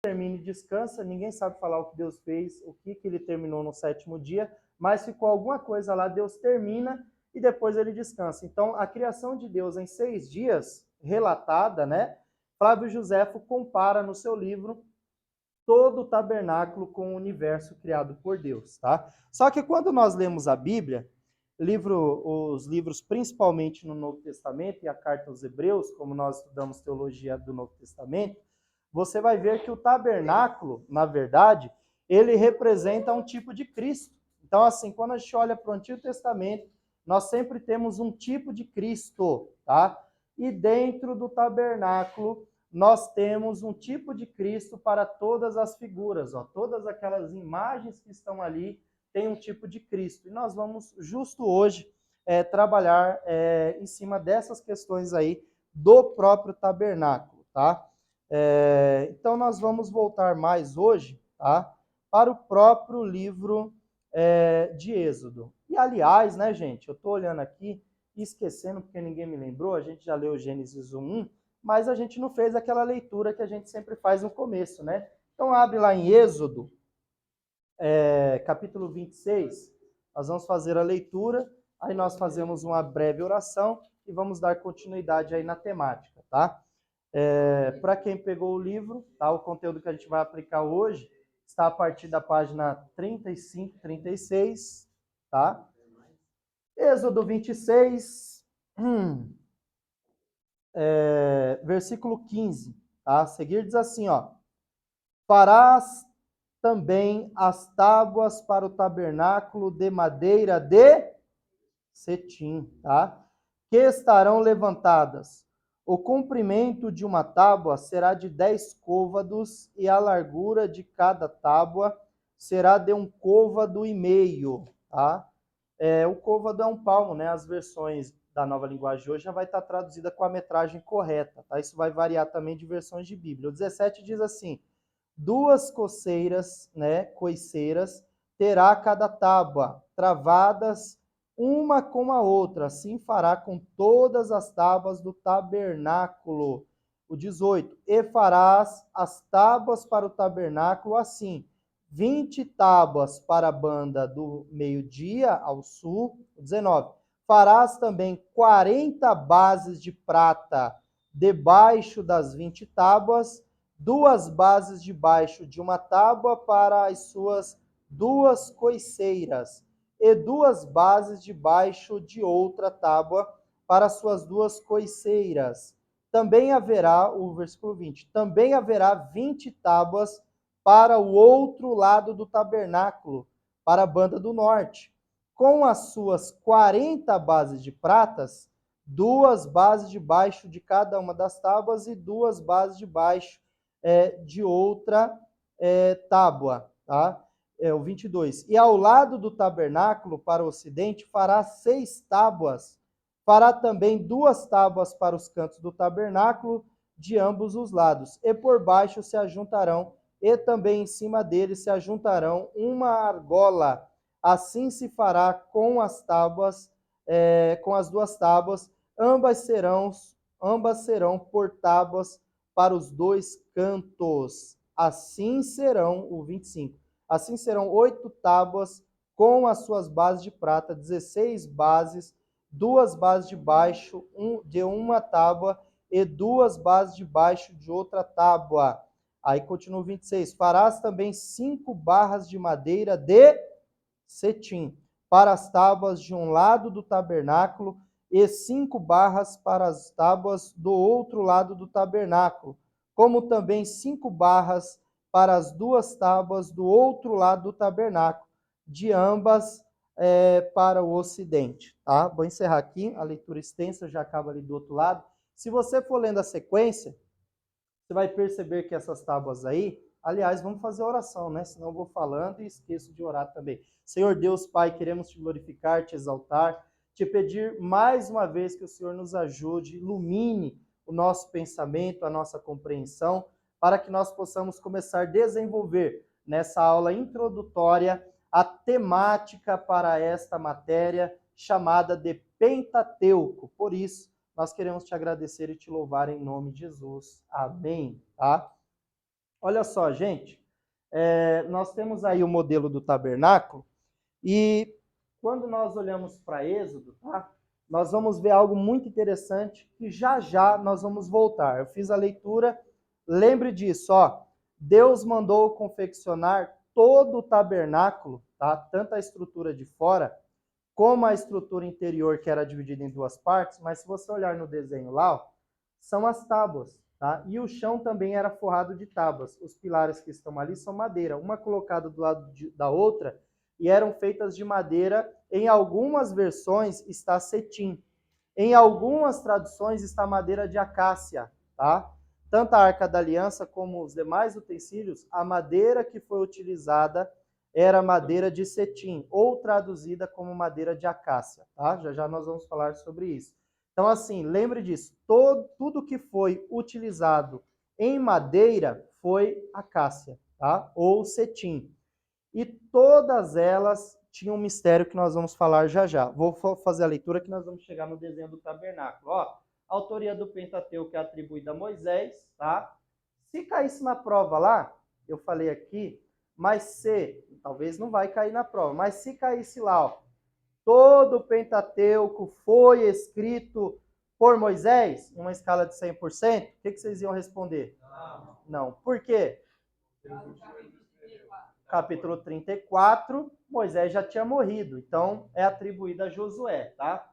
termina e descansa, ninguém sabe falar o que Deus fez, o que ele terminou no sétimo dia, mas ficou alguma coisa lá, Deus termina e depois ele descansa. Então, a criação de Deus em 6 dias, relatada, né? Flávio Josefo compara no seu livro todo o tabernáculo com o universo criado por Deus, tá? Só que quando nós lemos a Bíblia, os livros principalmente no Novo Testamento e a carta aos Hebreus, como nós estudamos teologia do Novo Testamento, você vai ver que o tabernáculo, na verdade, ele representa um tipo de Cristo. Então, assim, quando a gente olha para o Antigo Testamento, nós sempre temos um tipo de Cristo, tá? E dentro do tabernáculo, nós temos um tipo de Cristo para todas as figuras, ó. Todas aquelas imagens que estão ali têm um tipo de Cristo. E nós vamos, justo hoje, trabalhar em cima dessas questões aí do próprio tabernáculo, tá? Então, nós vamos voltar mais hoje, tá? Para o próprio livro de Êxodo. E, aliás, né, gente, eu estou olhando aqui e esquecendo, porque ninguém me lembrou, a gente já leu Gênesis 1, mas a gente não fez aquela leitura que a gente sempre faz no começo, né? Então, abre lá em Êxodo, capítulo 26, nós vamos fazer a leitura, aí nós fazemos uma breve oração e vamos dar continuidade aí na temática, tá? Para quem pegou o livro, tá? O conteúdo que a gente vai aplicar hoje está a partir da página 35, 36, tá? Êxodo 26, versículo 15, tá? A seguir diz assim, ó: farás também as tábuas para o tabernáculo de madeira de cetim, tá? Que estarão levantadas. O comprimento de uma tábua será de 10 côvados e a largura de cada tábua será de 1,5 côvado, tá? O côvado é 1 palmo, né? As versões da Nova Linguagem hoje já vai estar traduzida com a metragem correta, tá? Isso vai variar também de versões de Bíblia. O 17 diz assim: 2 coceiras, né, coiceiras, terá cada tábua, travadas uma com a outra, assim fará com todas as tábuas do tabernáculo. O 18, e farás as tábuas para o tabernáculo assim, 20 tábuas para a banda do meio-dia ao sul. O 19, farás também 40 bases de prata debaixo das 20 tábuas, 2 bases debaixo de uma tábua para as suas 2 coiceiras, e 2 bases debaixo de outra tábua para as suas 2 coiceiras. Também haverá, o versículo 20, também haverá 20 tábuas para o outro lado do tabernáculo, para a banda do norte, com as suas 40 bases de pratas, 2 bases debaixo de cada uma das tábuas e 2 bases debaixo de outra tábua, tá? O 22. E ao lado do tabernáculo, para o ocidente, fará 6 tábuas. Fará também 2 tábuas para os cantos do tabernáculo, de ambos os lados. E por baixo se ajuntarão, e também em cima dele se ajuntarão uma argola. Assim se fará com as tábuas, com as 2 tábuas, ambas serão por tábuas para os 2 cantos. Assim serão, o 25, assim serão 8 tábuas com as suas bases de prata, 16 bases, 2 bases de baixo de uma tábua e 2 bases de baixo de outra tábua. Aí continua o 26. Farás também 5 barras de madeira de cetim para as tábuas de um lado do tabernáculo e 5 barras para as tábuas do outro lado do tabernáculo, como também 5 barras para as 2 tábuas do outro lado do tabernáculo, de ambas para o ocidente. Tá? Vou encerrar aqui, a leitura extensa já acaba ali do outro lado. Se você for lendo a sequência, você vai perceber que essas tábuas aí, aliás, vamos fazer oração, né? Senão eu vou falando e esqueço de orar também. Senhor Deus, Pai, queremos te glorificar, te exaltar, te pedir mais uma vez que o Senhor nos ajude, ilumine o nosso pensamento, a nossa compreensão, para que nós possamos começar a desenvolver nessa aula introdutória a temática para esta matéria chamada de Pentateuco. Por isso, nós queremos te agradecer e te louvar em nome de Jesus. Amém. Tá? Olha só, gente, nós temos aí o modelo do tabernáculo e quando nós olhamos para Êxodo, tá? Nós vamos ver algo muito interessante que já já nós vamos voltar. Eu fiz a leitura, lembre disso, ó. Deus mandou confeccionar todo o tabernáculo, tá? Tanto a estrutura de fora como a estrutura interior, que era dividida em duas partes, mas se você olhar no desenho lá, ó, são as tábuas, tá? E o chão também era forrado de tábuas. Os pilares que estão ali são madeira, uma colocada do lado da outra, e eram feitas de madeira. Em algumas versões está cetim. Em algumas traduções está madeira de acácia, tá? Tanto a Arca da Aliança como os demais utensílios, a madeira que foi utilizada era madeira de cetim, ou traduzida como madeira de acácia, tá? Já já nós vamos falar sobre isso. Então, assim, lembre disso, tudo que foi utilizado em madeira foi acácia, tá? Ou cetim. E todas elas tinham um mistério que nós vamos falar já já. Vou fazer a leitura que nós vamos chegar no desenho do tabernáculo. Ó, a autoria do Pentateuco é atribuída a Moisés, tá? Se caísse na prova lá, eu falei aqui, mas se, talvez não vai cair na prova, mas se caísse lá, ó, todo o Pentateuco foi escrito por Moisés, uma escala de 100%, o que vocês iam responder? Não. Por quê? Capítulo 34, Moisés já tinha morrido, então é atribuído a Josué, tá?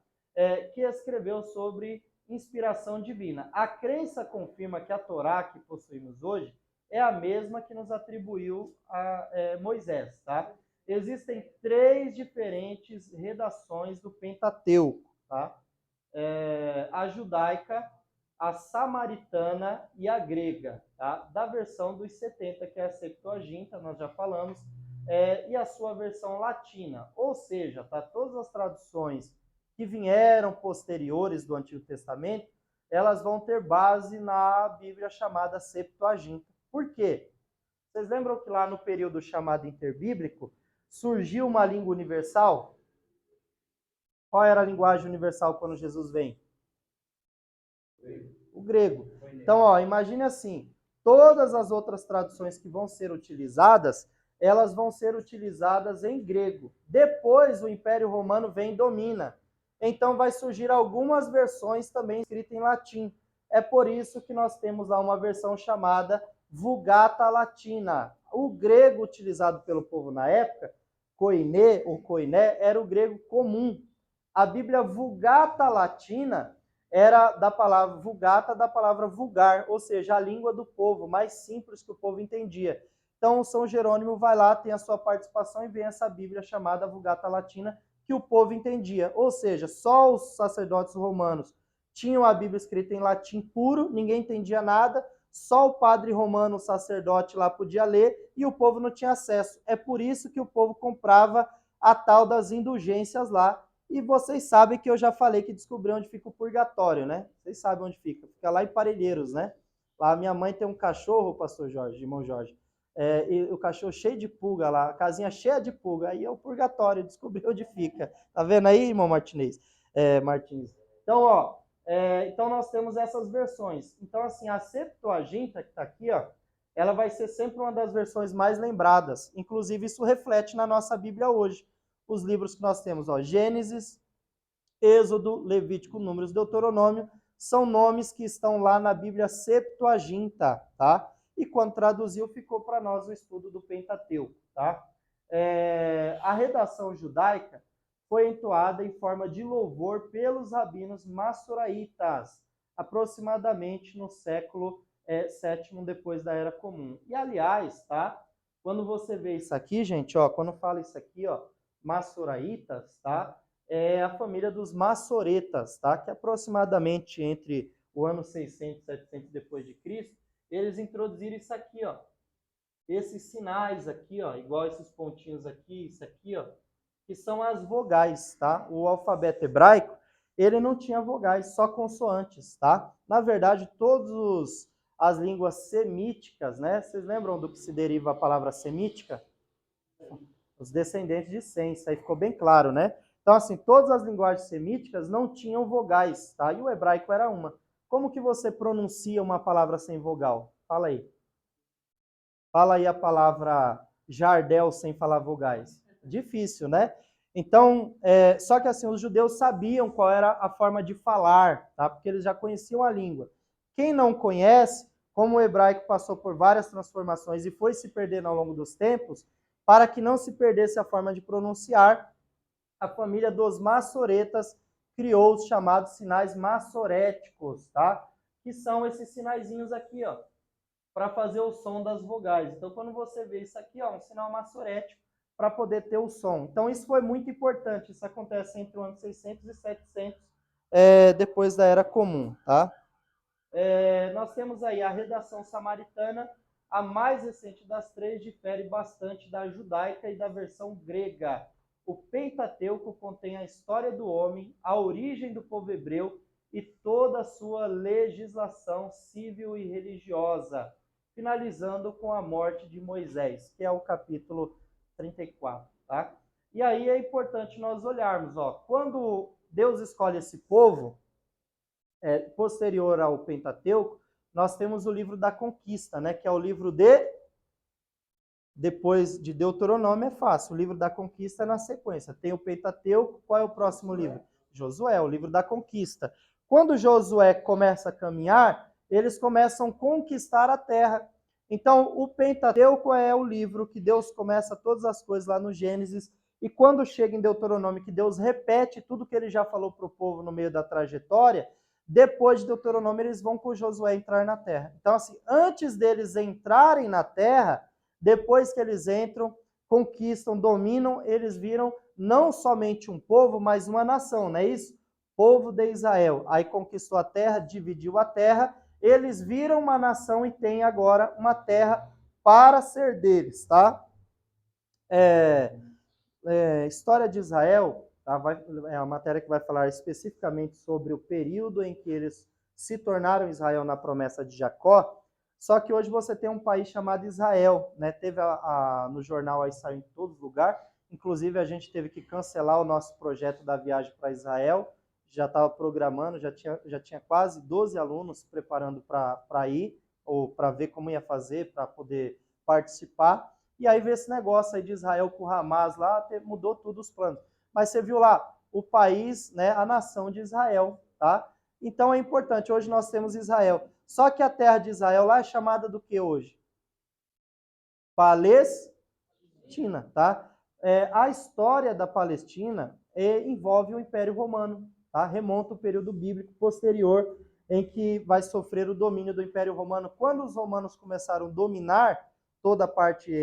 Que escreveu sobre inspiração divina. A crença confirma que a Torá que possuímos hoje é a mesma que nos atribuiu a Moisés, tá? Existem 3 diferentes redações do Pentateuco, tá? A judaica, a samaritana e a grega, tá? Da versão dos 70, que é a Septuaginta, nós já falamos, e a sua versão latina. Ou seja, tá? Todas as traduções que vieram posteriores do Antigo Testamento, elas vão ter base na Bíblia chamada Septuaginta. Por quê? Vocês lembram que lá no período chamado interbíblico surgiu uma língua universal? Qual era a linguagem universal quando Jesus vem? O grego. Então, ó, imagine assim, todas as outras traduções que vão ser utilizadas, elas vão ser utilizadas em grego. Depois o Império Romano vem e domina. Então vai surgir algumas versões também escritas em latim. É por isso que nós temos lá uma versão chamada Vulgata Latina. O grego utilizado pelo povo na época, koiné ou koiné, era o grego comum. A Bíblia Vulgata Latina era da palavra vulgata, da palavra vulgar, ou seja, a língua do povo, mais simples que o povo entendia. Então, São Jerônimo vai lá, tem a sua participação e vem essa Bíblia chamada Vulgata Latina, que o povo entendia. Ou seja, só os sacerdotes romanos tinham a Bíblia escrita em latim puro, ninguém entendia nada, só o padre romano, o sacerdote lá podia ler e o povo não tinha acesso. É por isso que o povo comprava a tal das indulgências lá. E vocês sabem que eu já falei que descobri onde fica o purgatório, né? Vocês sabem onde fica. Fica lá em Parelheiros, né? Lá minha mãe tem um cachorro, pastor Jorge, irmão Jorge. E o cachorro cheio de pulga lá, a casinha cheia de pulga. Aí é o purgatório, descobri onde fica. Tá vendo aí, irmão Martinez? Martins. Então, ó, então nós temos essas versões. Então, assim, a Septuaginta, que está aqui, ó, ela vai ser sempre uma das versões mais lembradas. Inclusive, isso reflete na nossa Bíblia hoje. Os livros que nós temos, ó, Gênesis, Êxodo, Levítico, Números, Deuteronômio, são nomes que estão lá na Bíblia Septuaginta, tá? E quando traduziu, ficou para nós o estudo do Pentateuco, tá? A redação judaica foi entoada em forma de louvor pelos rabinos massoraitas, aproximadamente no século VII depois da Era Comum. E, aliás, tá? Quando você vê isso aqui, gente, ó, quando fala isso aqui, ó, massoraitas, tá? É a família dos massoretas, tá? Que aproximadamente entre o ano 600 e 700 depois de Cristo, eles introduziram isso aqui, ó. Esses sinais aqui, ó, igual esses pontinhos aqui, isso aqui, ó, que são as vogais, tá? O alfabeto hebraico, ele não tinha vogais, só consoantes, tá? Na verdade, todas as línguas semíticas, né? Vocês lembram do que se deriva a palavra semítica? Os descendentes de Sem, isso aí ficou bem claro, né? Então, assim, todas as linguagens semíticas não tinham vogais, tá? E o hebraico era uma. Como que você pronuncia uma palavra sem vogal? Fala aí. Fala aí a palavra Jardel sem falar vogais. Difícil, né? Então, só que assim, os judeus sabiam qual era a forma de falar, tá? Porque eles já conheciam a língua. Quem não conhece, como o hebraico passou por várias transformações e foi se perdendo ao longo dos tempos, para que não se perdesse a forma de pronunciar, a família dos maçoretas criou os chamados sinais maçoréticos, tá? Que são esses sinaizinhos aqui, ó, para fazer o som das vogais. Então, quando você vê isso aqui, ó, um sinal maçorético para poder ter o som. Então, isso foi muito importante. Isso acontece entre o ano 600 e 700, depois da Era Comum, tá? Nós temos aí a redação samaritana, a mais recente das três, difere bastante da judaica e da versão grega. O Pentateuco contém a história do homem, a origem do povo hebreu e toda a sua legislação civil e religiosa, finalizando com a morte de Moisés, que é o capítulo 34, tá? E aí é importante nós olharmos, ó, quando Deus escolhe esse povo, posterior ao Pentateuco, nós temos o livro da conquista, né, que é o livro depois de Deuteronômio é fácil, o livro da conquista é na sequência. Tem o Pentateuco, qual é o próximo livro? Josué, o livro da conquista. Quando Josué começa a caminhar, eles começam a conquistar a terra. Então, o Pentateuco é o livro que Deus começa todas as coisas lá no Gênesis, e quando chega em Deuteronômio, que Deus repete tudo que ele já falou para o povo no meio da trajetória, depois de Deuteronômio, eles vão com Josué entrar na terra. Então, assim, antes deles entrarem na terra, depois que eles entram, conquistam, dominam, eles viram não somente um povo, mas uma nação, não é isso? Povo de Israel. Aí conquistou a terra, dividiu a terra, eles viram uma nação e têm agora uma terra para ser deles, tá? História de Israel, tá? É uma matéria que vai falar especificamente sobre o período em que eles se tornaram Israel na promessa de Jacó. Só que hoje você tem um país chamado Israel, né? Teve no jornal aí, saiu em todo lugar. Inclusive a gente teve que cancelar o nosso projeto da viagem para Israel. Já estava programando, já tinha quase 12 alunos preparando para ir, ou para ver como ia fazer, para poder participar. E aí veio esse negócio aí de Israel com o Hamas lá, mudou tudo os planos. Mas você viu lá, o país, né, a nação de Israel, tá? Então é importante, hoje nós temos Israel. Só que a terra de Israel lá é chamada do que hoje? Palestina, tá? A história da Palestina envolve o Império Romano, tá? Remonta o período bíblico posterior em que vai sofrer o domínio do Império Romano. Quando os romanos começaram a dominar toda a parte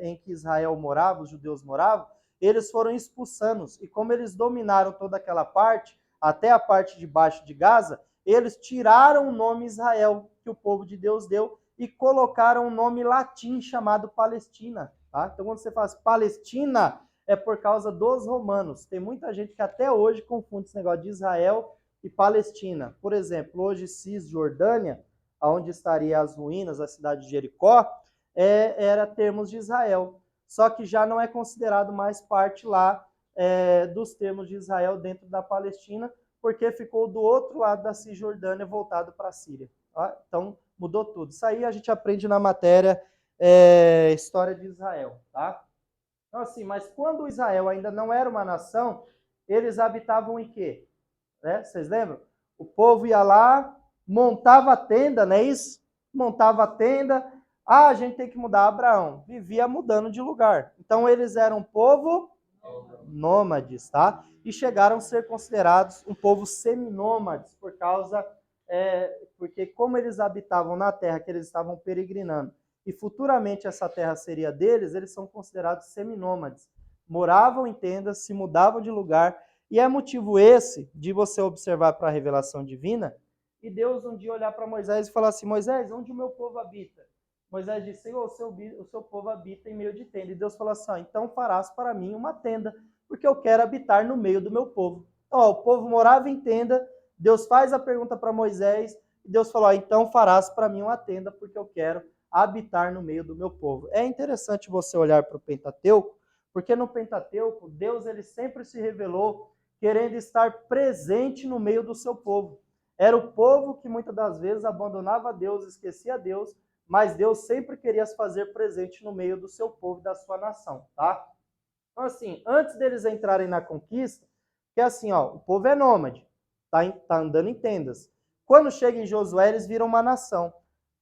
em que Israel morava, os judeus moravam, eles foram expulsando. E como eles dominaram toda aquela parte, até a parte de baixo de Gaza, eles tiraram o nome Israel, que o povo de Deus deu, e colocaram um nome latim chamado Palestina. Tá? Então, quando você fala Palestina, é por causa dos romanos. Tem muita gente que até hoje confunde esse negócio de Israel e Palestina. Por exemplo, hoje Cisjordânia, onde estaria as ruínas da cidade de Jericó, era termos de Israel. Só que já não é considerado mais parte lá dos termos de Israel dentro da Palestina, porque ficou do outro lado da Cisjordânia, voltado para a Síria. Tá? Então, mudou tudo. Isso aí a gente aprende na matéria História de Israel. Tá? Então, assim, mas quando Israel ainda não era uma nação, eles habitavam em quê? Vocês lembram? O povo ia lá, montava a tenda, não é isso? Montava a tenda. A gente tem que mudar. Abraão vivia mudando de lugar. Então, eles eram um povo nômades, tá? E chegaram a ser considerados um povo seminômades porque como eles habitavam na terra que eles estavam peregrinando e futuramente essa terra seria deles, eles são considerados seminômades. Moravam em tendas, se mudavam de lugar, e é motivo esse de você observar para a revelação divina e Deus um dia olhar para Moisés e falar assim: Moisés, onde o meu povo habita? Moisés disse: Senhor, o seu povo habita em meio de tenda. E Deus falou assim: então farás para mim uma tenda, porque eu quero habitar no meio do meu povo. Então, o povo morava em tenda, Deus faz a pergunta para Moisés, e Deus falou: então farás para mim uma tenda, porque eu quero habitar no meio do meu povo. É interessante você olhar para o Pentateuco, porque no Pentateuco, Deus ele sempre se revelou querendo estar presente no meio do seu povo. Era o povo que muitas das vezes abandonava Deus, esquecia Deus, mas Deus sempre queria se fazer presente no meio do seu povo e da sua nação, tá? Então, assim, antes deles entrarem na conquista, que é assim, ó, o povo é nômade, tá andando em tendas. Quando chega em Josué, eles viram uma nação.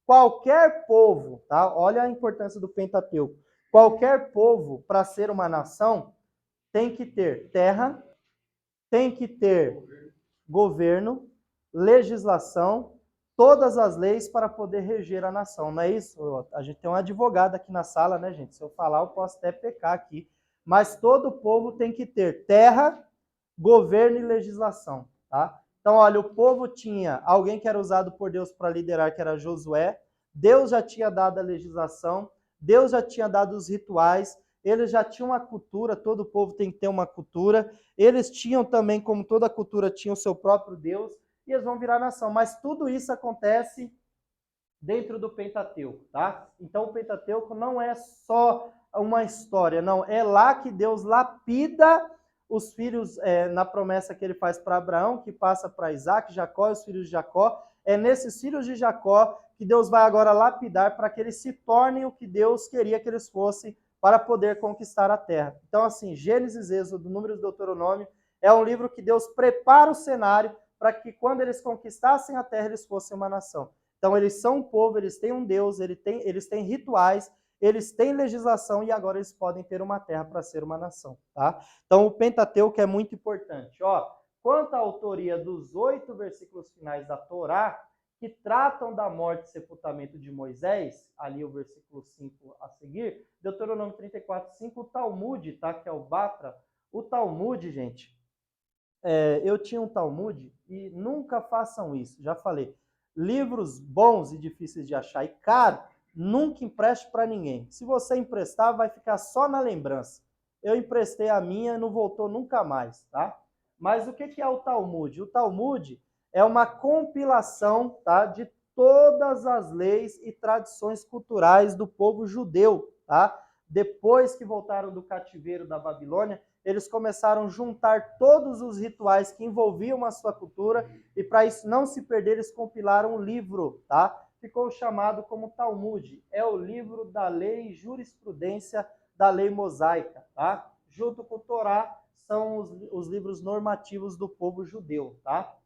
Qualquer povo, tá? Olha a importância do Pentateuco. Qualquer povo, para ser uma nação, tem que ter terra, tem que ter governo, legislação, todas as leis para poder reger a nação. Não é isso? A gente tem um advogado aqui na sala, né, gente? Se eu falar, eu posso até pecar aqui. Mas todo povo tem que ter terra, governo e legislação, tá? Então, olha, o povo tinha alguém que era usado por Deus para liderar, que era Josué. Deus já tinha dado a legislação, Deus já tinha dado os rituais, eles já tinham uma cultura, todo povo tem que ter uma cultura. Eles tinham também, como toda cultura, tinha o seu próprio Deus, e eles vão virar nação. Mas tudo isso acontece dentro do Pentateuco, tá? Então, o Pentateuco não é só uma história, não. É lá que Deus lapida os filhos, na promessa que ele faz para Abraão, que passa para Isaac, Jacó e os filhos de Jacó. É nesses filhos de Jacó que Deus vai agora lapidar para que eles se tornem o que Deus queria que eles fossem para poder conquistar a terra. Então, assim, Gênesis, Êxodo, Números e Deuteronômio é um livro que Deus prepara o cenário para que quando eles conquistassem a terra, eles fossem uma nação. Então, eles são um povo, eles têm um Deus, eles têm rituais, eles têm legislação e agora eles podem ter uma terra para ser uma nação, tá? Então, o Pentateuco é muito importante. Ó, quanto à autoria dos 8 versículos finais da Torá, que tratam da morte e sepultamento de Moisés, ali o versículo 5 a seguir, Deuteronômio 34, 5, o Talmud, tá? Que é o Batra. O Talmud, gente, eu tinha um Talmud e nunca façam isso, já falei. Livros bons e difíceis de achar e caro, nunca empreste para ninguém. Se você emprestar, vai ficar só na lembrança. Eu emprestei a minha e não voltou nunca mais, tá? Mas o que é o Talmud? O Talmud é uma compilação, tá, de todas as leis e tradições culturais do povo judeu, tá? Depois que voltaram do cativeiro da Babilônia, eles começaram a juntar todos os rituais que envolviam a sua cultura e para isso não se perder, eles compilaram um livro, tá? Ficou chamado como Talmud. É o livro da lei e jurisprudência da lei mosaica, tá? Junto com o Torá, são os livros normativos do povo judeu, tá?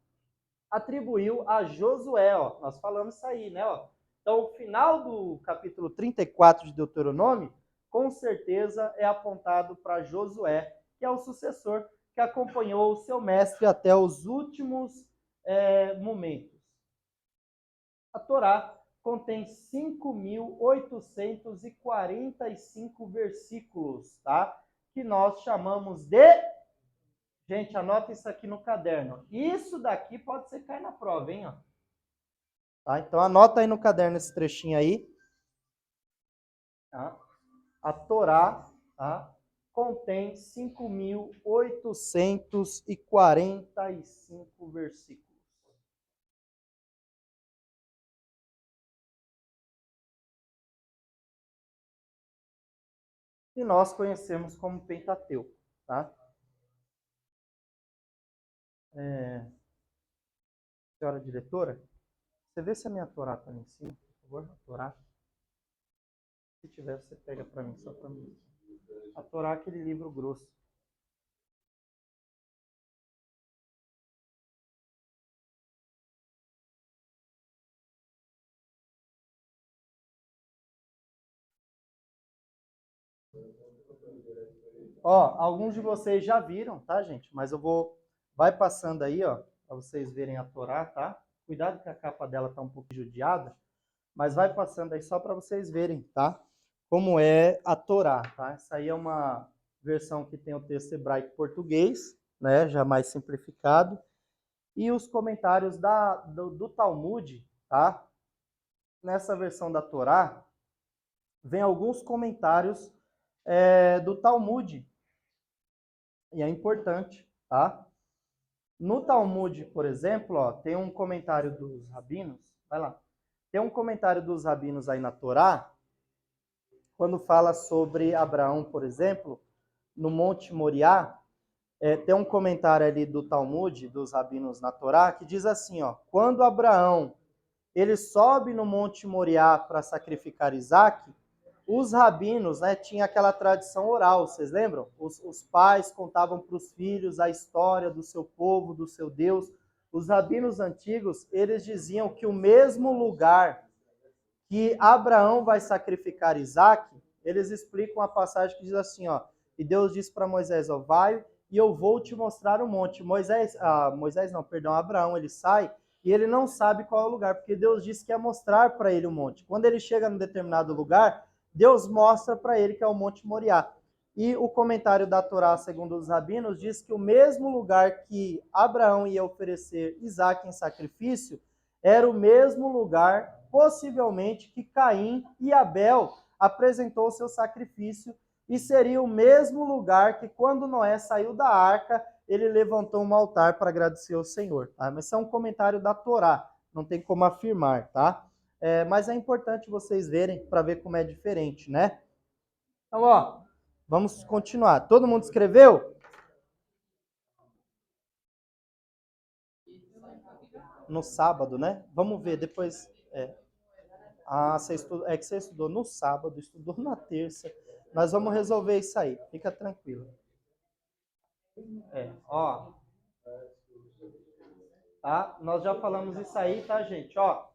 Atribuiu a Josué, ó. Nós falamos isso aí, né, ó. Então, o final do capítulo 34 de Deuteronômio, com certeza é apontado para Josué, que é o sucessor que acompanhou o seu mestre até os últimos momentos. A Torá contém 5.845 versículos, tá? Que nós chamamos de... Gente, anota isso aqui no caderno. Isso daqui pode ser cair na prova, hein? Ó. Tá? Então, anota aí no caderno esse trechinho aí. Tá? A Torá, tá, contém 5.845 versículos. E nós conhecemos como Pentateuco, tá? Senhora diretora, você vê se a minha Torá está ali em cima, por favor, a Torá. Se tiver, você pega para mim, só para mim. A Torá é aquele livro grosso. Ó, alguns de vocês já viram, tá, gente? Mas eu vou... Vai passando aí, ó, para vocês verem a Torá, tá? Cuidado que a capa dela tá um pouco judiada, mas vai passando aí só para vocês verem, tá? Como é a Torá, tá? Essa aí é uma versão que tem o texto hebraico português, né? Já mais simplificado. E os comentários do Talmud, tá? Nessa versão da Torá, vem alguns comentários do Talmud. E é importante, tá? No Talmud, por exemplo, ó, tem um comentário dos rabinos. Vai lá. Tem um comentário dos rabinos aí na Torá, quando fala sobre Abraão, por exemplo, no Monte Moriá, tem um comentário ali do Talmud, dos rabinos na Torá, que diz assim, ó, quando Abraão ele sobe no Monte Moriá para sacrificar Isaac, os rabinos, né, tinha aquela tradição oral, vocês lembram? Os pais contavam para os filhos a história do seu povo, do seu Deus. Os rabinos antigos, eles diziam que o mesmo lugar que Abraão vai sacrificar Isaac, eles explicam a passagem que diz assim, ó, e Deus disse para Moisés, ó, vai e eu vou te mostrar o monte. Abraão, ele sai e ele não sabe qual é o lugar, porque Deus disse que ia mostrar para ele o monte. Quando ele chega num determinado lugar, Deus mostra para ele que é o Monte Moriá. E o comentário da Torá, segundo os rabinos, diz que o mesmo lugar que Abraão ia oferecer Isaac em sacrifício era o mesmo lugar, possivelmente, que Caim e Abel apresentou o seu sacrifício, e seria o mesmo lugar que, quando Noé saiu da arca, ele levantou um altar para agradecer ao Senhor. Tá? Mas isso é um comentário da Torá, não tem como afirmar, tá? Mas é importante vocês verem para ver como é diferente, né? Então, ó, vamos continuar. Todo mundo escreveu? No sábado, né? Vamos ver depois. É que você estudou no sábado, estudou na terça. Nós vamos resolver isso aí. Fica tranquilo. Ó. Tá? Nós já falamos isso aí, tá, gente? Ó,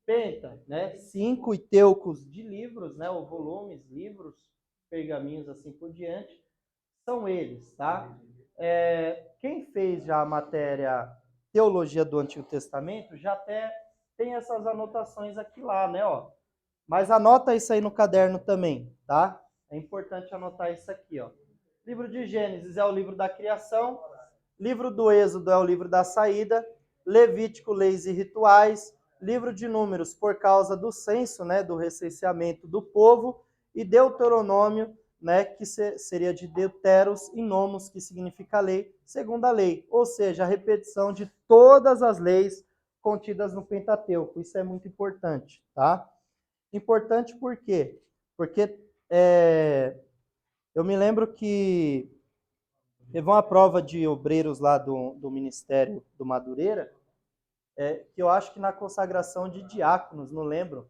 penta, né? 5 teucos de livros, né? Ou volumes, livros, pergaminhos, assim por diante. São eles, tá? Quem fez já a matéria Teologia do Antigo Testamento já até tem essas anotações aqui lá, né? Ó. Mas anota isso aí no caderno também, tá? É importante anotar isso aqui, ó. Livro de Gênesis é o livro da criação, livro do Êxodo é o livro da saída, Levítico, leis e rituais, livro de Números por causa do censo, né, do recenseamento do povo, e Deuteronômio, né, que seria de Deuteros e Nomos, que significa lei, segundo a lei, ou seja, a repetição de todas as leis contidas no Pentateuco. Isso é muito importante, tá? Importante por quê? Porque eu me lembro que teve uma prova de obreiros lá do Ministério do Madureira, que eu acho que na consagração de diáconos, não lembro,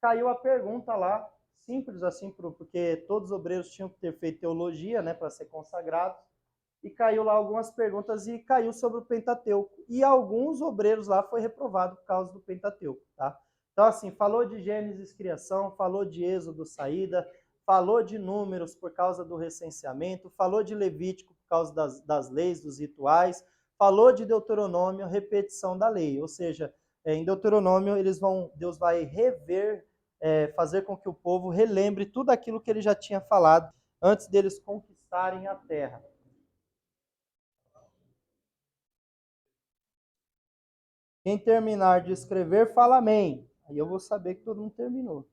caiu a pergunta lá, simples assim, porque todos os obreiros tinham que ter feito teologia, né, para ser consagrados, e caiu lá algumas perguntas e caiu sobre o Pentateuco. E alguns obreiros lá foi reprovado por causa do Pentateuco, tá? Então, assim, falou de Gênesis, criação, falou de Êxodo, saída, falou de Números por causa do recenseamento, falou de Levítico por causa das leis, dos rituais, falou de Deuteronômio, repetição da lei. Ou seja, em Deuteronômio, Deus vai rever, fazer com que o povo relembre tudo aquilo que ele já tinha falado antes deles conquistarem a terra. Quem terminar de escrever, fala amém. Aí eu vou saber que todo mundo terminou.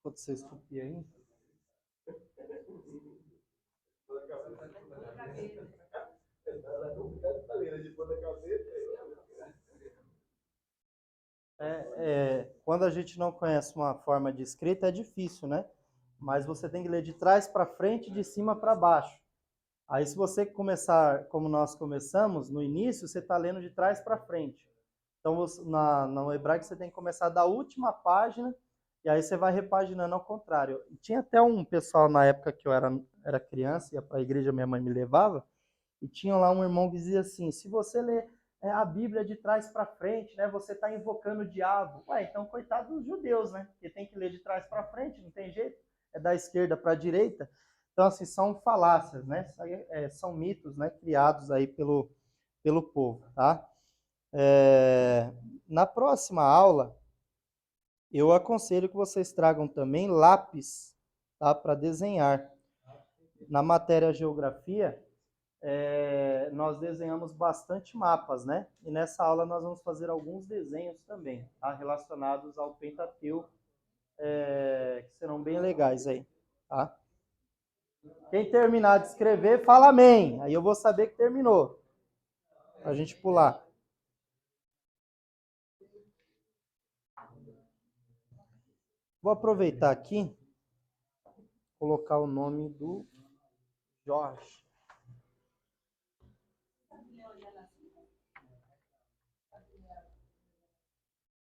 Quando você estupia aí. Quando a gente não conhece uma forma de escrita, é difícil, né? Mas você tem que ler de trás para frente e de cima para baixo. Aí, se você começar como nós começamos, no início, você está lendo de trás para frente. Então, no hebraico, você tem que começar da última página e aí você vai repaginando ao contrário. E tinha até um pessoal na época que eu era criança, ia para a igreja, minha mãe me levava, e tinha lá um irmão que dizia assim, se você ler a Bíblia de trás para frente, né, você está invocando o diabo. Ué, então coitado dos judeus, né? Que tem que ler de trás para frente, não tem jeito. É da esquerda para a direita. Então, assim, são falácias, né? São mitos, né, criados aí pelo povo, tá? Na próxima aula, eu aconselho que vocês tragam também lápis, tá, para desenhar. Na matéria geografia, nós desenhamos bastante mapas, né? E nessa aula nós vamos fazer alguns desenhos também, tá? Relacionados ao Pentateuco, que serão bem legais aí, tá? Quem terminar de escrever, fala amém. Aí eu vou saber que terminou. Pra gente pular. Vou aproveitar aqui, colocar o nome do Jorge.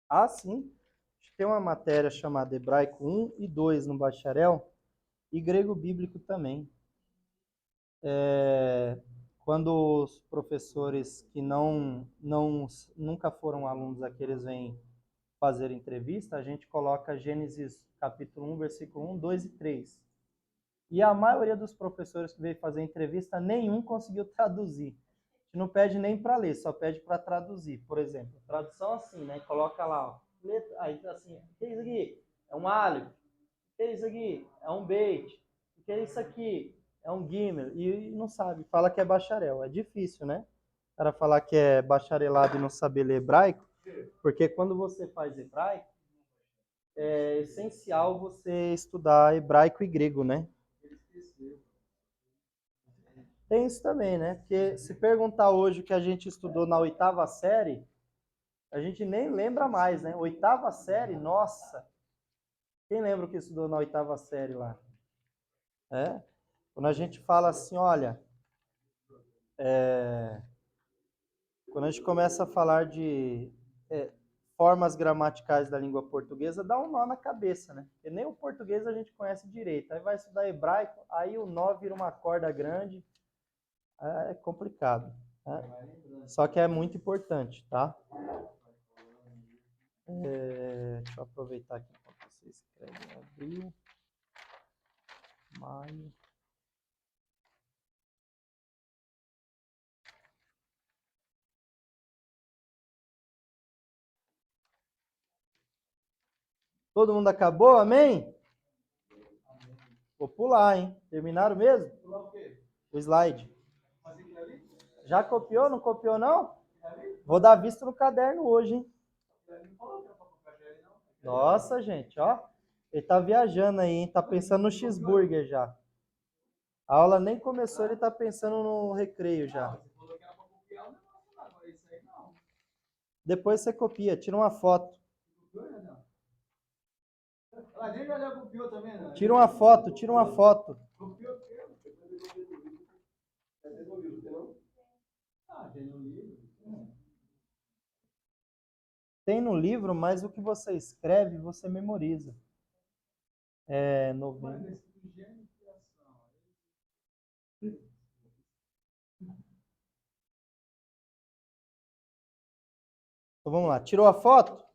Ah, sim. Tem uma matéria chamada Hebraico 1 e 2 no bacharel e grego bíblico também. Quando os professores que nunca foram alunos aqui, eles vêm fazer entrevista, a gente coloca Gênesis capítulo 1, versículo 1, 2 e 3. E a maioria dos professores que veio fazer entrevista, nenhum conseguiu traduzir. A gente não pede nem para ler, só pede para traduzir. Por exemplo, tradução assim, né? Coloca lá, ó, letra, aí assim, o que é isso aqui? É um aleph. O que é isso aqui? É um beit. O que é isso aqui? É um gimel. E não sabe, fala que é bacharel. É difícil, né? O cara falar que é bacharelado e não saber ler hebraico, porque quando você faz hebraico, é essencial você estudar hebraico e grego, né? Tem isso também, né? Porque se perguntar hoje o que a gente estudou na oitava série, a gente nem lembra mais, né? Oitava série, nossa! Quem lembra o que estudou na oitava série lá? É? Quando a gente fala assim, olha, quando a gente começa a falar de formas gramaticais da língua portuguesa, dá um nó na cabeça, né? Porque nem o português a gente conhece direito. Aí vai estudar hebraico, aí o nó vira uma corda grande, é complicado. Né? Só que é muito importante, tá? Deixa eu aproveitar aqui enquanto você escreve. Abril, maio. Todo mundo acabou? Amém? Vou pular, hein? Terminaram mesmo? Pular o quê? O slide. Já copiou? Não copiou, não? Vou dar vista no caderno hoje, hein? Nossa, gente, ó. Ele tá viajando aí, hein? Tá pensando no cheeseburger já. A aula nem começou, ele tá pensando no recreio já. Depois você copia, tira uma foto. Tira uma foto, tira uma foto. Tem no livro, mas o que você escreve, você memoriza. É novembro. Então vamos lá. Tirou a foto?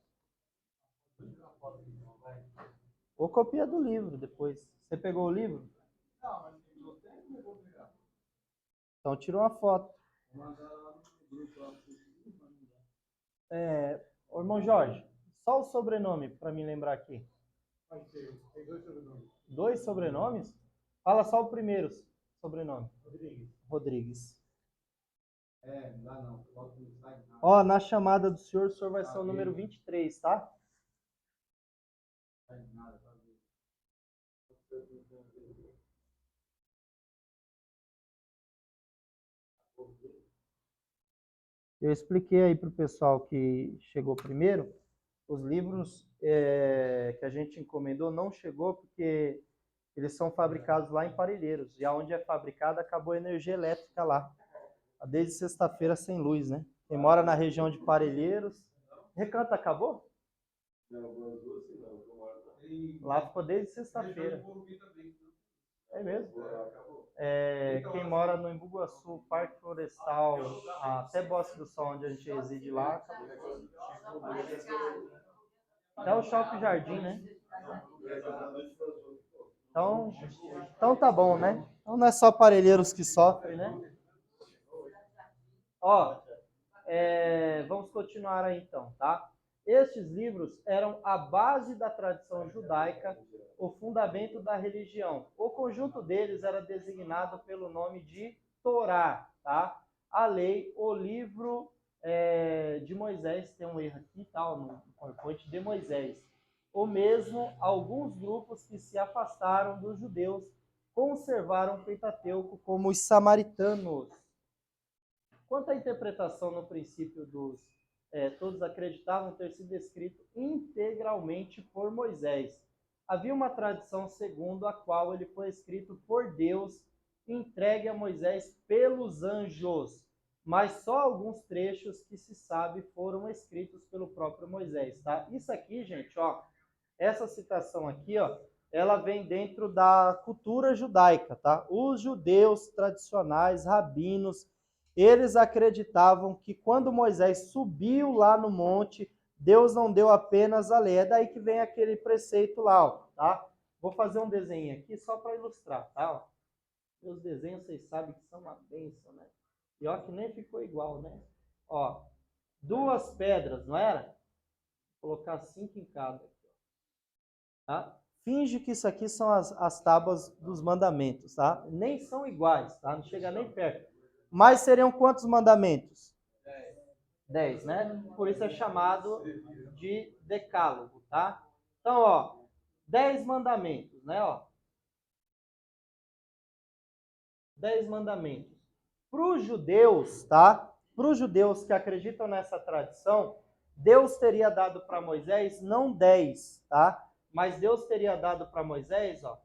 Ou copia do livro depois. Você pegou o livro? Então tirou uma foto. Ô, irmão Jorge, só o sobrenome para me lembrar aqui. Tem dois sobrenomes. Dois sobrenomes? Fala só o primeiro sobrenome. Rodrigues. Não dá não. Ó, na chamada do senhor, o senhor vai ser o número 23, tá? Eu expliquei aí para o pessoal que chegou primeiro, os livros que a gente encomendou não chegou porque eles são fabricados lá em Parelheiros, e aonde é fabricada acabou a energia elétrica lá. Desde sexta-feira sem luz, né? Quem mora na região de Parelheiros. Recanto acabou? Lá ficou desde sexta-feira. É mesmo? Quem mora no Embu-Guaçu, Parque Florestal, até Bosque do Sol, onde a gente reside lá, até o Shopping Jardim, né? Então tá bom, né? Então não é só Parelheiros que sofrem, né? Ó, vamos continuar aí então, tá? Estes livros eram a base da tradição judaica, o fundamento da religião. O conjunto deles era designado pelo nome de Torá, tá? A lei, o livro de Moisés, tem um erro aqui, tal, no PowerPoint, de Moisés. Ou mesmo alguns grupos que se afastaram dos judeus conservaram o Pentateuco como os samaritanos. Quanto à interpretação no princípio todos acreditavam ter sido escrito integralmente por Moisés. Havia uma tradição segundo a qual ele foi escrito por Deus, entregue a Moisés pelos anjos, mas só alguns trechos que se sabe foram escritos pelo próprio Moisés, tá? Isso aqui, gente, ó, essa citação aqui, ó, ela vem dentro da cultura judaica, tá? Os judeus tradicionais, rabinos, eles acreditavam que quando Moisés subiu lá no monte, Deus não deu apenas a lei. É daí que vem aquele preceito lá, ó, tá? Vou fazer um desenho aqui só para ilustrar, tá? Ó. Meus desenhos, vocês sabem que são uma bênção, né? E ó, que nem ficou igual, né? Ó, 2 pedras, não era? Vou colocar 5 em cada aqui, ó. Tá? Finge que isso aqui são as tábuas dos mandamentos, tá? Nem são iguais, tá? Não chega nem perto. Mas seriam quantos mandamentos? 10, né? Por isso é chamado de decálogo, tá? Então, ó, 10 mandamentos, né? Ó, 10 mandamentos. Para os judeus, tá? Para os judeus que acreditam nessa tradição, Deus teria dado para Moisés não 10, tá? Mas Deus teria dado para Moisés, ó,